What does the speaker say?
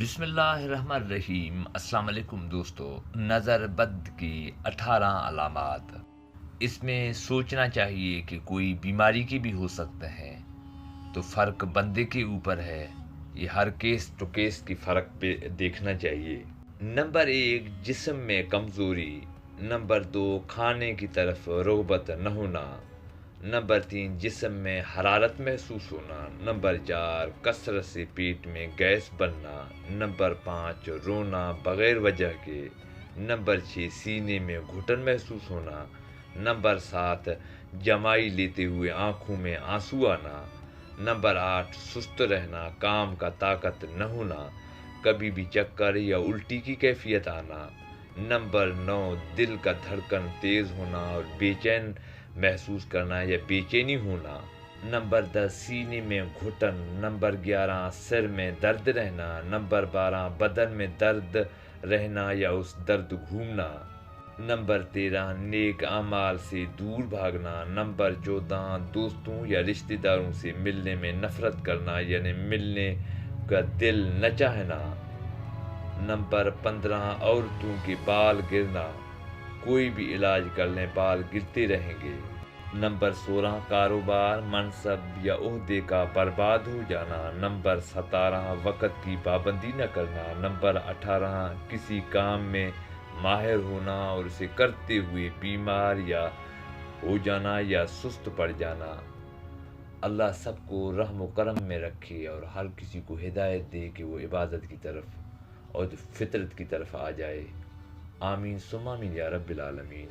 بسم اللہ الرحمن الرحیم۔ السلام علیکم دوستو۔ نظر بد کی 18 علامات۔ اس میں سوچنا چاہیے کہ کوئی بیماری کی بھی ہو سکتے ہیں، تو فرق بندے کے اوپر ہے۔ یہ ہر کیس ٹو کیس کی فرق پہ دیکھنا چاہیے۔ نمبر 1، جسم میں کمزوری۔ نمبر 2، کھانے کی طرف رغبت نہ ہونا۔ نمبر 3، جسم میں حرارت محسوس ہونا۔ نمبر 4، کثرت سے پیٹ میں گیس بننا۔ نمبر 5، رونا بغیر وجہ کے۔ نمبر 6، سینے میں گھٹن محسوس ہونا۔ نمبر 7، جمائی لیتے ہوئے آنکھوں میں آنسو آنا۔ نمبر 8، سست رہنا، کام کا طاقت نہ ہونا، کبھی بھی چکر یا الٹی کی کیفیت آنا۔ نمبر 9، دل کا دھڑکن تیز ہونا اور بے چین محسوس کرنا یا بے چینی ہونا۔ نمبر 10، سینے میں گھٹن۔ نمبر 11، سر میں درد رہنا۔ نمبر 12، بدن میں درد رہنا یا اس درد گھومنا۔ نمبر 13، نیک اعمال سے دور بھاگنا۔ نمبر 14، دوستوں یا رشتہ داروں سے ملنے میں نفرت کرنا، یعنی ملنے کا دل نہ چاہنا۔ نمبر 15، عورتوں کے بال گرنا۔ کوئی بھی علاج کر لیں بال گرتے رہیں گے۔ نمبر 16، کاروبار، منصب یا عہدے کا برباد ہو جانا۔ نمبر 17، وقت کی پابندی نہ کرنا۔ نمبر 18، کسی کام میں ماہر ہونا اور اسے کرتے ہوئے بیمار یا ہو جانا یا سست پڑ جانا۔ اللہ سب کو رحم و کرم میں رکھے اور ہر کسی کو ہدایت دے کہ وہ عبادت کی طرف اور فطرت کی طرف آ جائے۔ آمین ثم آمین یا رب العالمین۔